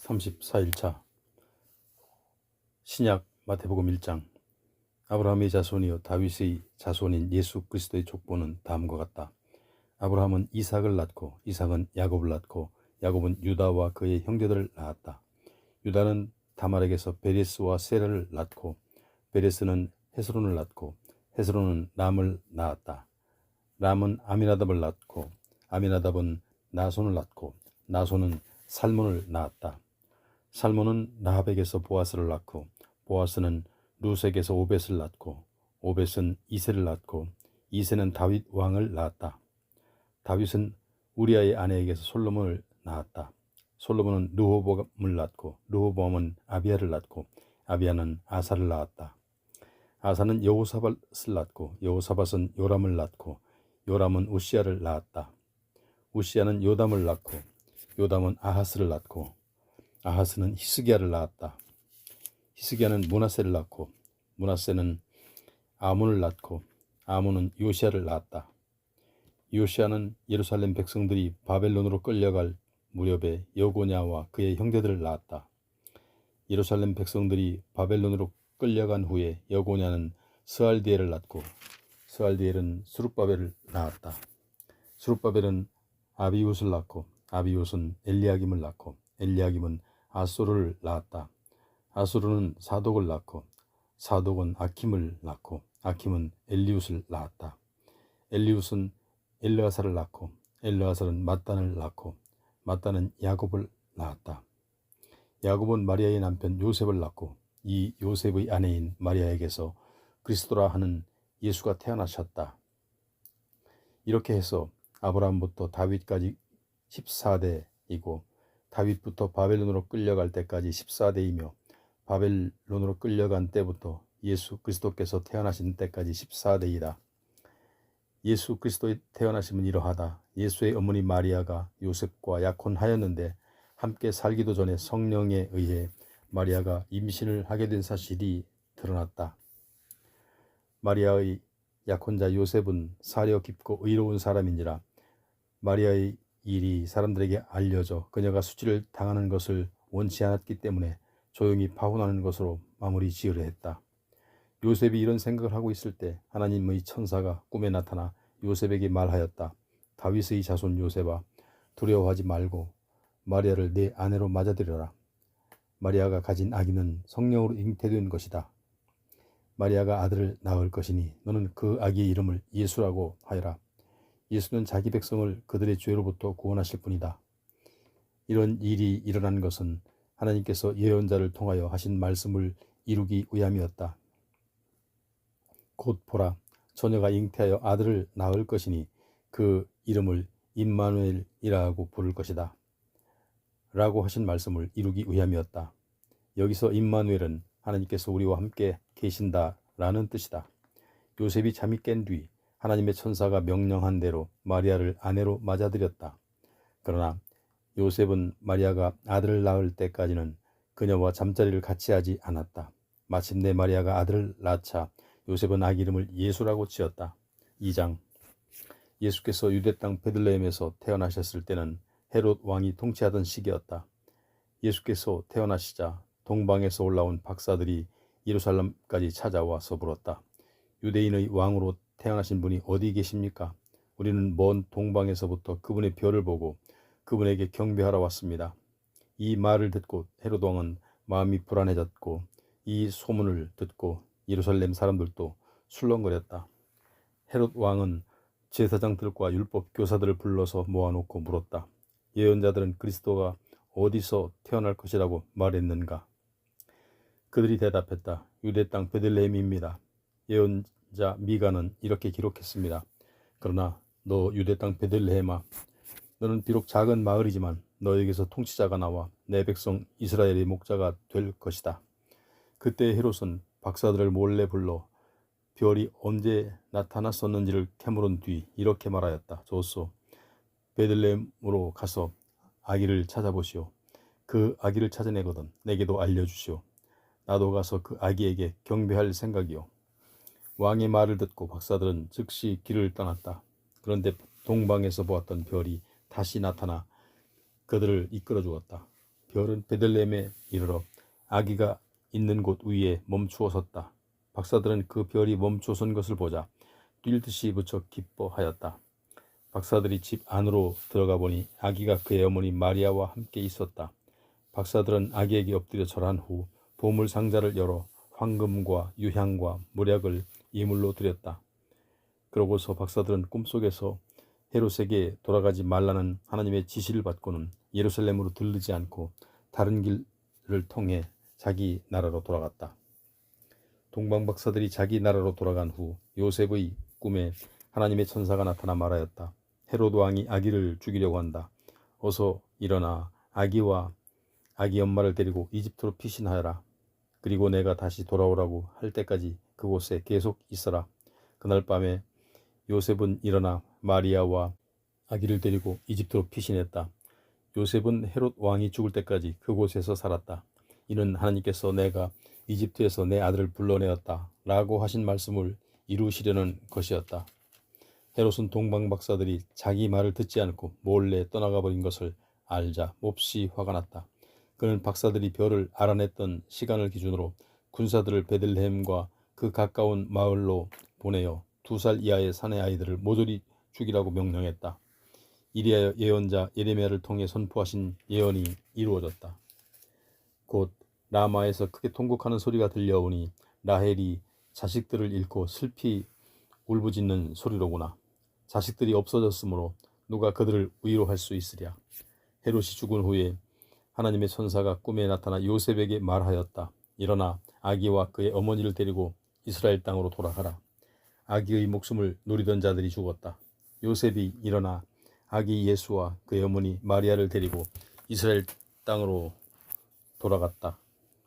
34일차 신약 마태복음 1장. 아브라함의 자손이요 다윗의 자손인 예수 그리스도의 족보는 다음과 같다. 아브라함은 이삭을 낳고 이삭은 야곱을 낳고 야곱은 유다와 그의 형제들을 낳았다. 유다는 다말에게서 베레스와 세라를 낳고 베레스는 헤스론을 낳고 헤스론은 람을 낳았다. 람은 아미나답을 낳고 아미나답은 나손을 낳고 나손은 살몬을 낳았다. 살몬은 라합에게서 보아스를 낳고 보아스는 루색에서 오벳을 낳고 오벳은 이새를 낳고 이새는 다윗 왕을 낳았다. 다윗은 우리아의 아내에게서 솔로몬을 낳았다. 솔로몬은 르호보암을 낳고 르호보암은 아비야를 낳고 아비야는 아사를 낳았다. 아사는 여호사밧을 낳고 여호사밧은 요람을 낳고 요람은 우시야를 낳았다. 우시야는 요담을 낳고 요담은 아하스를 낳고 아하스는 히스기야를 낳았다. 히스기야는 므낫세를 낳고 므낫세는 아몬을 낳고 아몬은 요시야를 낳았다. 요시야는 예루살렘 백성들이 바벨론으로 끌려갈 무렵에 여고냐와 그의 형제들을 낳았다. 예루살렘 백성들이 바벨론으로 끌려간 후에 여고냐는 스알디엘을 낳고 스알디엘은 스룹바벨을 낳았다. 스룹바벨은 아비웃을 낳고 아비웃은 엘리야김을 낳고 엘리야김은 아소르를 낳았다. 아소르는 사독을 낳고 사독은 아킴을 낳고 아킴은 엘리웃을 낳았다. 엘리웃은 엘르아사를 낳고 엘르아사는 mat단을 낳고 mat단은 야곱을 낳았다. 야곱은 마리아의 남편 요셉을 낳고 이 요셉의 아내인 마리아에게서 그리스도라 하는 예수가 태어나셨다. 이렇게 해서 아브라함부터 다윗까지 14대이고 다윗부터 바벨론으로 끌려갈 때까지 14대이며 바벨론으로 끌려간 때부터 예수 그리스도께서 태어나신 때까지 14대이다. 예수 그리스도의 태어나심은 이러하다. 예수의 어머니 마리아가 요셉과 약혼하였는데 함께 살기도 전에 성령에 의해 마리아가 임신을 하게 된 사실이 드러났다. 마리아의 약혼자 요셉은 사려 깊고 의로운 사람인지라 마리아의 일이 사람들에게 알려져 그녀가 수치를 당하는 것을 원치 않았기 때문에 조용히 파혼하는 것으로 마무리 지으려 했다. 요셉이 이런 생각을 하고 있을 때 하나님의 천사가 꿈에 나타나 요셉에게 말하였다. 다윗의 자손 요셉아, 두려워하지 말고 마리아를 내 아내로 맞아들여라. 마리아가 가진 아기는 성령으로 잉태된 것이다. 마리아가 아들을 낳을 것이니 너는 그 아기의 이름을 예수라고 하여라. 예수는 자기 백성을 그들의 죄로부터 구원하실 분이다. 이런 일이 일어난 것은 하나님께서 예언자를 통하여 하신 말씀을 이루기 위함이었다. 곧 보라, 처녀가 잉태하여 아들을 낳을 것이니 그 이름을 임마누엘이라고 부를 것이다. 라고 하신 말씀을 이루기 위함이었다. 여기서 임마누엘은 하나님께서 우리와 함께 계신다라는 뜻이다. 요셉이 잠이 깬 뒤 하나님의 천사가 명령한 대로 마리아를 아내로 맞아들였다. 그러나 요셉은 마리아가 아들을 낳을 때까지는 그녀와 잠자리를 같이 하지 않았다. 마침내 마리아가 아들을 낳자 요셉은 아기 이름을 예수라고 지었다. 2장. 예수께서 유대 땅 베들레헴에서 태어나셨을 때는 헤롯 왕이 통치하던 시기였다. 예수께서 태어나시자 동방에서 올라온 박사들이 예루살렘까지 찾아와서 물었다. 유대인의 왕으로 태어나신 분이 어디 계십니까? 우리는 먼 동방에서부터 그분의 별을 보고 그분에게 경배하러 왔습니다. 이 말을 듣고 헤롯 왕은 마음이 불안해졌고 이 소문을 듣고 예루살렘 사람들도 술렁거렸다. 헤롯 왕은 제사장들과 율법 교사들을 불러서 모아놓고 물었다. 예언자들은 그리스도가 어디서 태어날 것이라고 말했는가? 그들이 대답했다. 유대 땅 베들레헴입니다. 예언자 미가는 이렇게 기록했습니다. 그러나 너 유대 땅 베들레헴아, 너는 비록 작은 마을이지만 너에게서 통치자가 나와 내 백성 이스라엘의 목자가 될 것이다. 그때 헤롯은 박사들을 몰래 불러 별이 언제 나타났었는지를 캐물은 뒤 이렇게 말하였다. 좋소. 베들레헴으로 가서 아기를 찾아보시오. 그 아기를 찾아내거든 내게도 알려주시오. 나도 가서 그 아기에게 경배할 생각이오. 왕의 말을 듣고 박사들은 즉시 길을 떠났다. 그런데 동방에서 보았던 별이 다시 나타나 그들을 이끌어 주었다. 별은 베들레헴에 이르러 아기가 있는 곳 위에 멈추어 섰다. 박사들은 그 별이 멈추어 선 것을 보자 뛸 듯이 무척 기뻐하였다. 박사들이 집 안으로 들어가 보니 아기가 그의 어머니 마리아와 함께 있었다. 박사들은 아기에게 엎드려 절한 후 보물 상자를 열어 황금과 유향과 몰약을 예물로 드렸다. 그러고서 박사들은 꿈속에서 헤롯에게 돌아가지 말라는 하나님의 지시를 받고는 예루살렘으로 들르지 않고 다른 길을 통해 자기 나라로 돌아갔다. 동방박사들이 자기 나라로 돌아간 후 요셉의 꿈에 하나님의 천사가 나타나 말하였다. 헤롯 왕이 아기를 죽이려고 한다. 어서 일어나 아기와 아기 엄마를 데리고 이집트로 피신하여라. 그리고 내가 다시 돌아오라고 할 때까지 그곳에 계속 있어라. 그날 밤에 요셉은 일어나 마리아와 아기를 데리고 이집트로 피신했다. 요셉은 헤롯 왕이 죽을 때까지 그곳에서 살았다. 이는 하나님께서 내가 이집트에서 내 아들을 불러내었다 라고 하신 말씀을 이루시려는 것이었다. 헤롯은 동방박사들이 자기 말을 듣지 않고 몰래 떠나가 버린 것을 알자 몹시 화가 났다. 그는 박사들이 별을 알아냈던 시간을 기준으로 군사들을 베들레헴과 그 가까운 마을로 보내어 2살 이하의 사내 아이들을 모조리 죽이라고 명령했다. 이리하여 예언자 예레미야를 통해 선포하신 예언이 이루어졌다. 곧 라마에서 크게 통곡하는 소리가 들려오니 라헬이 자식들을 잃고 슬피 울부짖는 소리로구나. 자식들이 없어졌으므로 누가 그들을 위로할 수 있으랴. 헤롯이 죽은 후에 하나님의 천사가 꿈에 나타나 요셉에게 말하였다. 일어나 아기와 그의 어머니를 데리고 이스라엘 땅으로 돌아가라. 아기의 목숨을 노리던 자들이 죽었다. 요셉이 일어나 아기 예수와 그의 어머니 마리아를 데리고 이스라엘 땅으로 돌아갔다.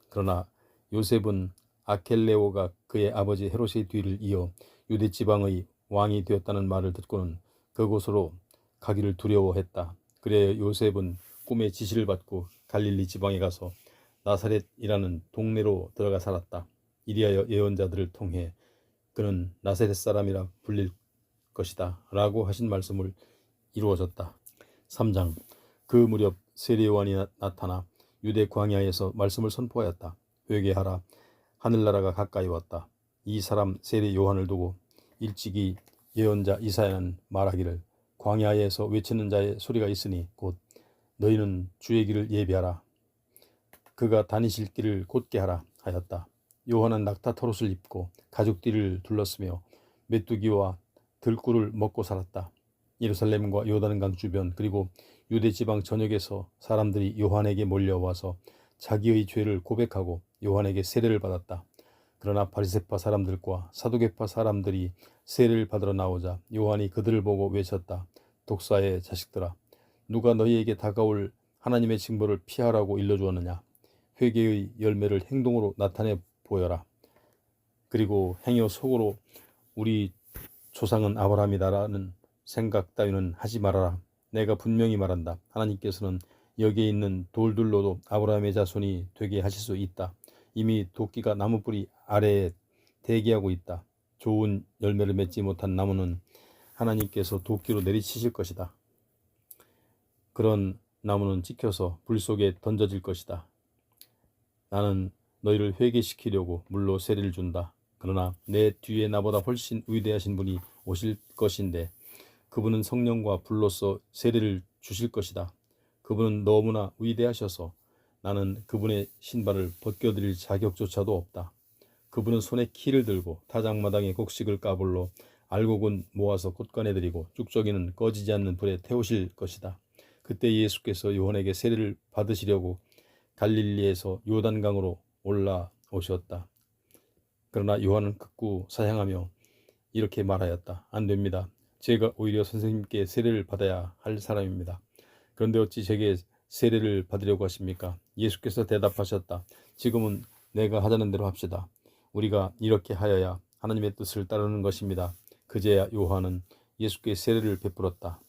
그러나 요셉은 아켈레오가 그의 아버지 헤롯의 뒤를 이어 유대 지방의 왕이 되었다는 말을 듣고는 그곳으로 가기를 두려워했다. 그래 요셉은 꿈의 지시를 받고 갈릴리 지방에 가서 나사렛이라는 동네로 들어가 살았다. 이리하여 예언자들을 통해 그는 나사렛 사람이라 불릴 것이다 라고 하신 말씀을 이루어졌다. 3장. 그 무렵 세례 요한이 나타나 유대 광야에서 말씀을 선포하였다. 회개하라, 하늘나라가 가까이 왔다. 이 사람 세례 요한을 두고 일찍이 예언자 이사야는 말하기를 광야에서 외치는 자의 소리가 있으니 곧 너희는 주의 길을 예비하라. 그가 다니실 길을 곧게 하라 하였다. 요한은 낙타 털옷을 입고 가죽띠를 둘렀으며 메뚜기와 들꿀을 먹고 살았다. 예루살렘과 요단강 주변 그리고 유대 지방 전역에서 사람들이 요한에게 몰려와서 자기의 죄를 고백하고 요한에게 세례를 받았다. 그러나 바리새파 사람들과 사두개파 사람들이 세례를 받으러 나오자 요한이 그들을 보고 외쳤다. 독사의 자식들아, 누가 너희에게 다가올 하나님의 징벌을 피하라고 일러주었느냐. 회개의 열매를 행동으로 나타내 보여라. 그리고 행여 속으로 우리 조상은 아브라함이다라는 생각 따위는 하지 말아라. 내가 분명히 말한다. 하나님께서는 여기에 있는 돌들로도 아브라함의 자손이 되게 하실 수 있다. 이미 도끼가 나무 뿌리 아래에 대기하고 있다. 좋은 열매를 맺지 못한 나무는 하나님께서 도끼로 내리치실 것이다. 그런 나무는 찍혀서 불 속에 던져질 것이다. 나는 너희를 회개시키려고 물로 세례를 준다. 그러나 내 뒤에 나보다 훨씬 위대하신 분이 오실 것인데 그분은 성령과 불로써 세례를 주실 것이다. 그분은 너무나 위대하셔서 나는 그분의 신발을 벗겨드릴 자격조차도 없다. 그분은 손에 키를 들고 타작마당에 곡식을 까불로 알곡은 모아서 곳간에드리고 쭉저기는 꺼지지 않는 불에 태우실 것이다. 그때 예수께서 요한에게 세례를 받으시려고 갈릴리에서 요단강으로 올라오셨다. 그러나 요한은 극구 사양하며 이렇게 말하였다. 안 됩니다. 제가 오히려 선생님께 세례를 받아야 할 사람입니다. 그런데 어찌 제게 세례를 받으려고 하십니까? 예수께서 대답하셨다. 지금은 내가 하자는 대로 합시다. 우리가 이렇게 하여야 하나님의 뜻을 따르는 것입니다. 그제야 요한은 예수께 세례를 베풀었다.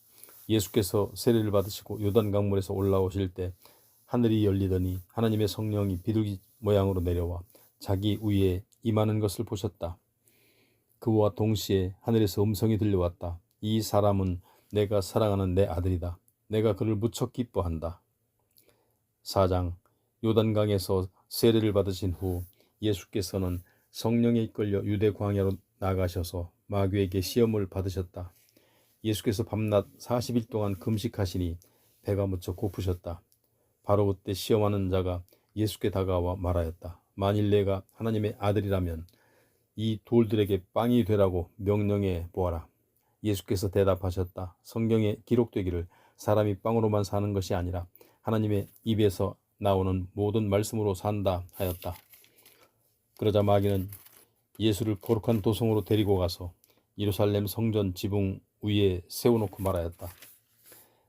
예수께서 세례를 받으시고 요단 강물에서 올라오실 때 하늘이 열리더니 하나님의 성령이 비둘기 모양으로 내려와 자기 위에 임하는 것을 보셨다. 그와 동시에 하늘에서 음성이 들려왔다. 이 사람은 내가 사랑하는 내 아들이다. 내가 그를 무척 기뻐한다. 4장. 요단강에서 세례를 받으신 후 예수께서는 성령에 이끌려 유대 광야로 나가셔서 마귀에게 시험을 받으셨다. 예수께서 밤낮 40일 동안 금식하시니 배가 무척 고프셨다. 바로 그때 시험하는 자가 예수께 다가와 말하였다. 만일 내가 하나님의 아들이라면 이 돌들에게 빵이 되라고 명령해 보아라. 예수께서 대답하셨다. 성경에 기록되기를 사람이 빵으로만 사는 것이 아니라 하나님의 입에서 나오는 모든 말씀으로 산다 하였다. 그러자 마귀는 예수를 거룩한 도성으로 데리고 가서 예루살렘 성전 지붕 위에 세워놓고 말하였다.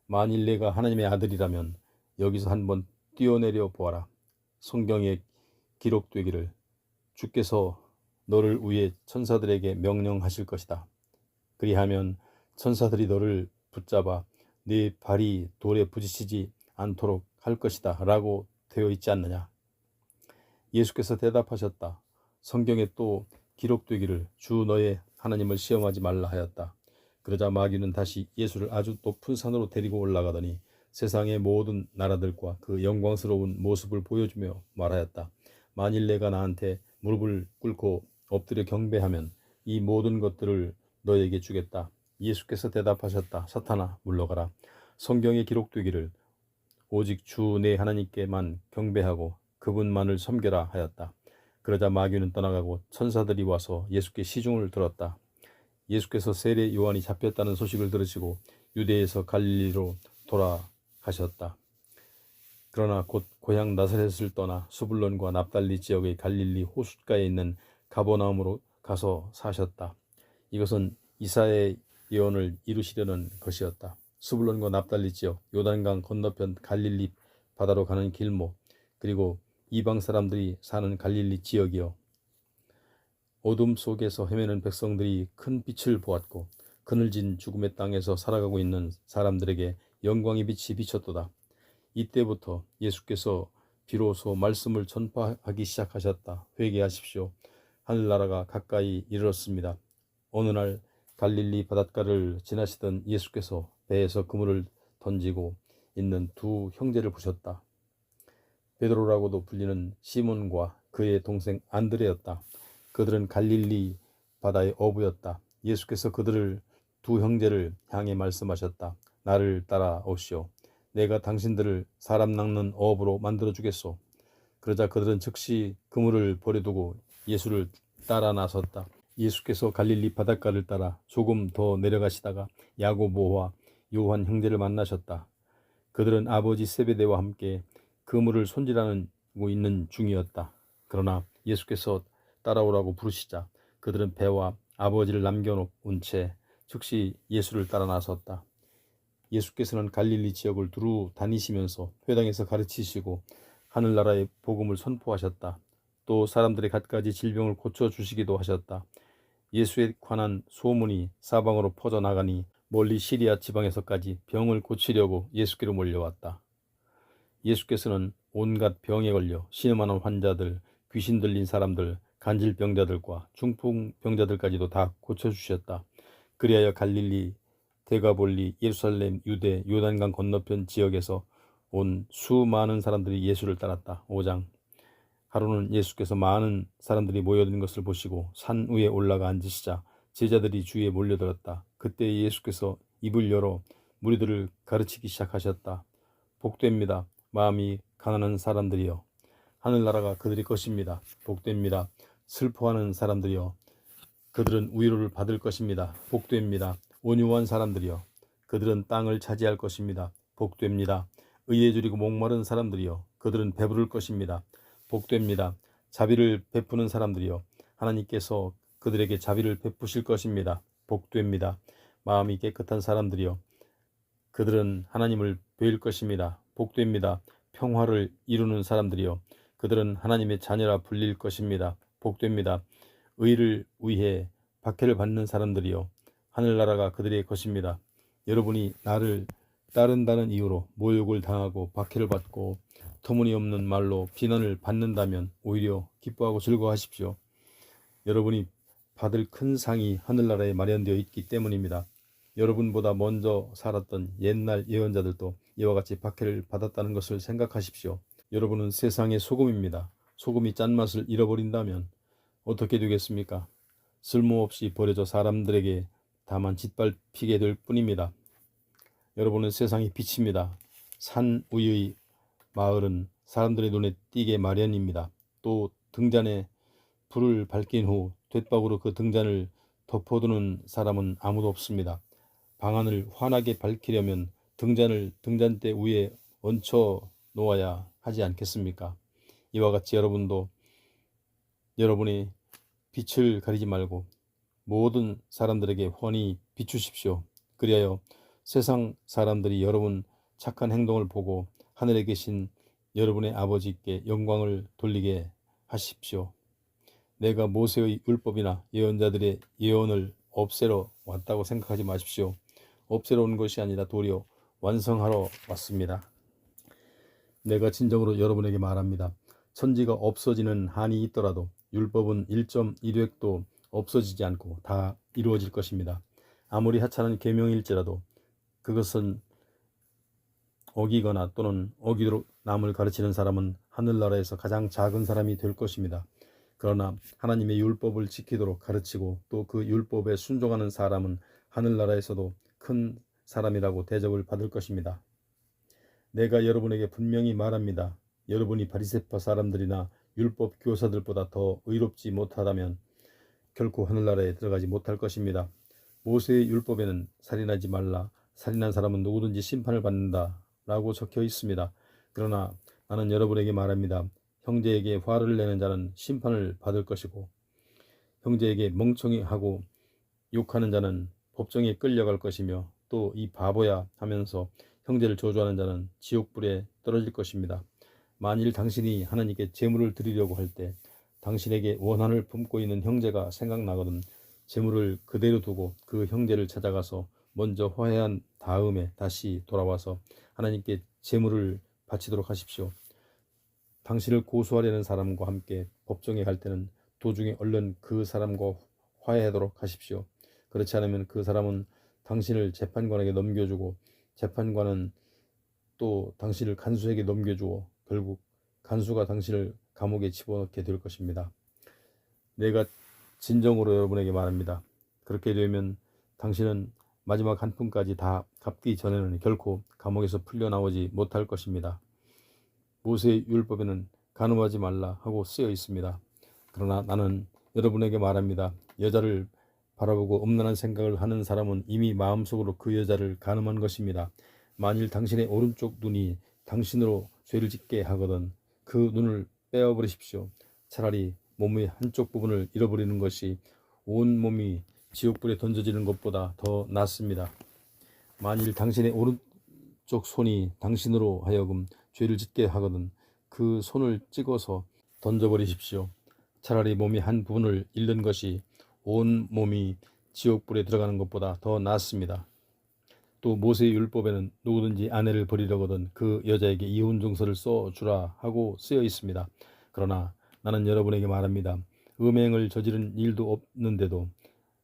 만일 내가 하나님의 아들이라면 여기서 한번 뛰어내려 보아라. 성경에 기록되기를 주께서 너를 위해 천사들에게 명령하실 것이다. 그리하면 천사들이 너를 붙잡아 네 발이 돌에 부딪히지 않도록 할 것이다 라고 되어 있지 않느냐. 예수께서 대답하셨다. 성경에 또 기록되기를 주 너의 하나님을 시험하지 말라 하였다. 그러자 마귀는 다시 예수를 아주 높은 산으로 데리고 올라가더니 세상의 모든 나라들과 그 영광스러운 모습을 보여주며 말하였다. 만일 내가 나한테 무릎을 꿇고 엎드려 경배하면 이 모든 것들을 너에게 주겠다. 예수께서 대답하셨다. 사탄아 물러가라. 성경에 기록되기를 오직 주 내 하나님께만 경배하고 그분만을 섬겨라 하였다. 그러자 마귀는 떠나가고 천사들이 와서 예수께 시중을 들었다. 예수께서 세례 요한이 잡혔다는 소식을 들으시고 유대에서 갈릴리로 돌아가셨다. 그러나 곧 고향 나사렛을 떠나 수불론과 납달리 지역의 갈릴리 호숫가에 있는 가버나움으로 가서 사셨다. 이것은 이사야의 예언을 이루시려는 것이었다. 수불론과 납달리 지역, 요단강 건너편 갈릴리 바다로 가는 길목, 그리고 이방 사람들이 사는 갈릴리 지역이요. 어둠 속에서 헤매는 백성들이 큰 빛을 보았고 그늘진 죽음의 땅에서 살아가고 있는 사람들에게 영광의 빛이 비쳤도다. 이때부터 예수께서 비로소 말씀을 전파하기 시작하셨다. 회개하십시오. 하늘나라가 가까이 이르렀습니다. 어느 날 갈릴리 바닷가를 지나시던 예수께서 배에서 그물을 던지고 있는 두 형제를 보셨다. 베드로라고도 불리는 시몬과 그의 동생 안드레였다. 그들은 갈릴리 바다의 어부였다. 예수께서 그들을 두 형제를 향해 말씀하셨다. 나를 따라오시오. 내가 당신들을 사람 낚는 어부로 만들어 주겠소. 그러자 그들은 즉시 그물을 버려두고 예수를 따라 나섰다. 예수께서 갈릴리 바닷가를 따라 조금 더 내려가시다가 야고보와 요한 형제를 만나셨다. 그들은 아버지 세베대와 함께 그물을 손질하고 있는 중이었다. 그러나 예수께서 따라오라고 부르시자 그들은 배와 아버지를 남겨놓은 채 즉시 예수를 따라 나섰다. 예수께서는 갈릴리 지역을 두루 다니시면서 회당에서 가르치시고 하늘나라의 복음을 선포하셨다. 또 사람들의 갖가지 질병을 고쳐주시기도 하셨다. 예수에 관한 소문이 사방으로 퍼져나가니 멀리 시리아 지방에서까지 병을 고치려고 예수께로 몰려왔다. 예수께서는 온갖 병에 걸려 신음하는 환자들, 귀신 들린 사람들, 간질병자들과 중풍병자들까지도 다 고쳐주셨다. 그리하여 갈릴리, 데가볼리, 예루살렘, 유대, 요단강 건너편 지역에서 온 수많은 사람들이 예수를 따랐다. 5장. 하루는 예수께서 많은 사람들이 모여든 것을 보시고 산 위에 올라가 앉으시자 제자들이 주위에 몰려들었다. 그때 예수께서 입을 열어 무리들을 가르치기 시작하셨다. 복됩니다. 마음이 가난한 사람들이여. 하늘나라가 그들의 것입니다. 복됩니다. 슬퍼하는 사람들이여. 그들은 위로를 받을 것입니다. 복됩니다. 온유한 사람들이여. 그들은 땅을 차지할 것입니다. 복됩니다. 의에 줄이고 목마른 사람들이여. 그들은 배부를 것입니다. 복됩니다. 자비를 베푸는 사람들이여. 하나님께서 그들에게 자비를 베푸실 것입니다. 복됩니다. 마음이 깨끗한 사람들이여. 그들은 하나님을 뵐 것입니다. 복됩니다. 평화를 이루는 사람들이여. 그들은 하나님의 자녀라 불릴 것입니다. 복됩니다. 의를 위해 박해를 받는 사람들이여. 하늘나라가 그들의 것입니다. 여러분이 나를 따른다는 이유로 모욕을 당하고 박해를 받고 터무니없는 말로 비난을 받는다면 오히려 기뻐하고 즐거워하십시오. 여러분이 받을 큰 상이 하늘나라에 마련되어 있기 때문입니다. 여러분보다 먼저 살았던 옛날 예언자들도 이와 같이 박해를 받았다는 것을 생각하십시오. 여러분은 세상의 소금입니다. 소금이 짠맛을 잃어버린다면 어떻게 되겠습니까? 쓸모없이 버려져 사람들에게 다만 짓밟히게 될 뿐입니다. 여러분은 세상의 빛입니다. 산 위의 마을은 사람들의 눈에 띄게 마련입니다. 또 등잔에 불을 밝힌 후 돛박으로 그 등잔을 덮어두는 사람은 아무도 없습니다. 방안을 환하게 밝히려면 등잔을 등잔대 위에 얹혀 놓아야 하지 않겠습니까? 이와 같이 여러분도 여러분의 빛을 가리지 말고 모든 사람들에게 훤히 비추십시오. 그리하여 세상 사람들이 여러분 착한 행동을 보고 하늘에 계신 여러분의 아버지께 영광을 돌리게 하십시오. 내가 모세의 율법이나 예언자들의 예언을 없애러 왔다고 생각하지 마십시오. 없애러 온 것이 아니라 도리어 완성하러 왔습니다. 내가 진정으로 여러분에게 말합니다. 천지가 없어지는 한이 있더라도 율법은 1.1획도 없어지지 않고 다 이루어질 것입니다. 아무리 하찮은 계명일지라도 그것은 어기거나 또는 어기도록 남을 가르치는 사람은 하늘나라에서 가장 작은 사람이 될 것입니다. 그러나 하나님의 율법을 지키도록 가르치고 또 그 율법에 순종하는 사람은 하늘나라에서도 큰 사람이라고 대접을 받을 것입니다. 내가 여러분에게 분명히 말합니다. 여러분이 바리새파 사람들이나 율법 교사들보다 더 의롭지 못하다면 결코 하늘나라에 들어가지 못할 것입니다. 모세의 율법에는 살인하지 말라, 살인한 사람은 누구든지 심판을 받는다 라고 적혀 있습니다. 그러나 나는 여러분에게 말합니다. 형제에게 화를 내는 자는 심판을 받을 것이고 형제에게 멍청이 하고 욕하는 자는 법정에 끌려갈 것이며 또 이 바보야 하면서 형제를 저주하는 자는 지옥불에 떨어질 것입니다. 만일 당신이 하나님께 제물을 드리려고 할 때 당신에게 원한을 품고 있는 형제가 생각나거든 제물을 그대로 두고 그 형제를 찾아가서 먼저 화해한 다음에 다시 돌아와서 하나님께 제물을 바치도록 하십시오. 당신을 고소하려는 사람과 함께 법정에 갈 때는 도중에 얼른 그 사람과 화해하도록 하십시오. 그렇지 않으면 그 사람은 당신을 재판관에게 넘겨주고 재판관은 또 당신을 간수에게 넘겨주고 결국 간수가 당신을 감옥에 집어넣게 될 것입니다. 내가 진정으로 여러분에게 말합니다. 그렇게 되면 당신은 마지막 한 푼까지 다 갚기 전에는 결코 감옥에서 풀려나오지 못할 것입니다. 모세의 율법에는 간음하지 말라 하고 쓰여 있습니다. 그러나 나는 여러분에게 말합니다. 여자를 바라보고 음란한 생각을 하는 사람은 이미 마음속으로 그 여자를 간음한 것입니다. 만일 당신의 오른쪽 눈이 당신으로 죄를 짓게 하거든 그 눈을 빼어버리십시오. 차라리 몸의 한쪽 부분을 잃어버리는 것이 온 몸이 지옥불에 던져지는 것보다 더 낫습니다. 만일 당신의 오른쪽 손이 당신으로 하여금 죄를 짓게 하거든 그 손을 찍어서 던져버리십시오. 차라리 몸이 한 부분을 잃는 것이 온 몸이 지옥불에 들어가는 것보다 더 낫습니다. 또 모세의 율법에는 누구든지 아내를 버리려거든 그 여자에게 이혼 증서를 써주라 하고 쓰여 있습니다. 그러나 나는 여러분에게 말합니다. 음행을 저지른 일도 없는데도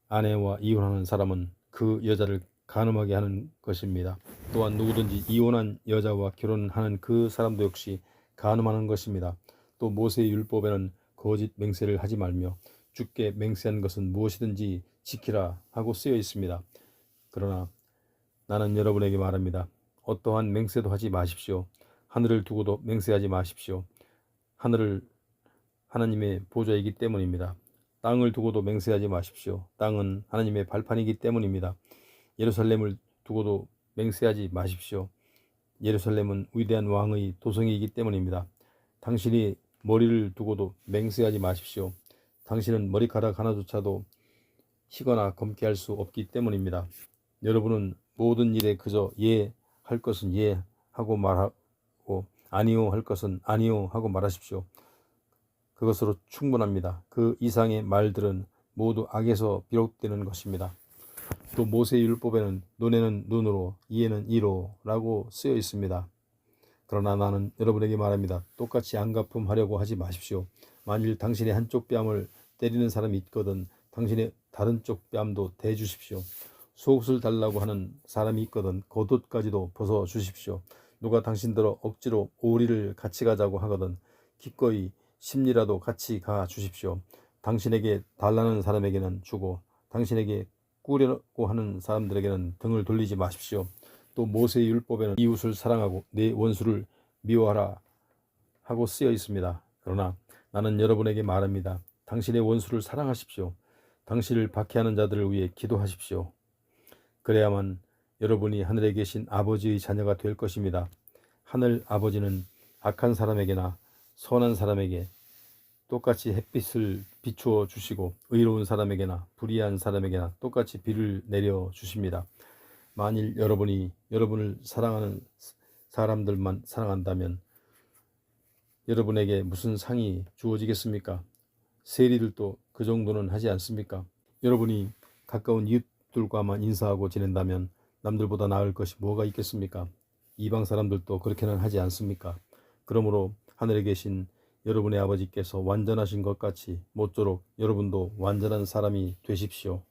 아내와 이혼하는 사람은 그 여자를 간음하게 하는 것입니다. 또한 누구든지 이혼한 여자와 결혼하는 그 사람도 역시 간음하는 것입니다. 또 모세의 율법에는 거짓 맹세를 하지 말며 주께 맹세한 것은 무엇이든지 지키라 하고 쓰여 있습니다. 그러나 나는 여러분에게 말합니다. 어떠한 맹세도 하지 마십시오. 하늘을 두고도 맹세하지 마십시오. 하늘을 하나님의 보좌이기 때문입니다. 땅을 두고도 맹세하지 마십시오. 땅은 하나님의 발판이기 때문입니다. 예루살렘을 두고도 맹세하지 마십시오. 예루살렘은 위대한 왕의 도성이기 때문입니다. 당신이 머리를 두고도 맹세하지 마십시오. 당신은 머리카락 하나조차도 희거나 검게 할 수 없기 때문입니다. 여러분은 모든 일에 그저 예 할 것은 예 하고 말하고 아니요 할 것은 아니요 하고 말하십시오. 그것으로 충분합니다. 그 이상의 말들은 모두 악에서 비롯되는 것입니다. 또 모세의 율법에는 눈에는 눈으로 이에는 이로 라고 쓰여 있습니다. 그러나 나는 여러분에게 말합니다. 똑같이 안갚음하려고 하지 마십시오. 만일 당신의 한쪽 뺨을 때리는 사람이 있거든 당신의 다른 쪽 뺨도 대주십시오. 속옷을 달라고 하는 사람이 있거든 겉옷까지도 벗어주십시오. 누가 당신들어 억지로 오리를 같이 가자고 하거든 기꺼이 십리라도 같이 가 주십시오. 당신에게 달라는 사람에게는 주고 당신에게 꾸려고 하는 사람들에게는 등을 돌리지 마십시오. 또 모세의 율법에는 이웃을 사랑하고 내 원수를 미워하라 하고 쓰여 있습니다. 그러나 나는 여러분에게 말합니다. 당신의 원수를 사랑하십시오. 당신을 박해하는 자들을 위해 기도하십시오. 그래야만 여러분이 하늘에 계신 아버지의 자녀가 될 것입니다. 하늘 아버지는 악한 사람에게나 선한 사람에게 똑같이 햇빛을 비추어 주시고 의로운 사람에게나 불의한 사람에게나 똑같이 비를 내려 주십니다. 만일 여러분이 여러분을 사랑하는 사람들만 사랑한다면 여러분에게 무슨 상이 주어지겠습니까? 세리들도 그 정도는 하지 않습니까? 여러분이 가까운 이웃들과만 인사하고 지낸다면 남들보다 나을 것이 뭐가 있겠습니까? 이방 사람들도 그렇게는 하지 않습니까? 그러므로 하늘에 계신 여러분의 아버지께서 완전하신 것 같이 모쪼록 여러분도 완전한 사람이 되십시오.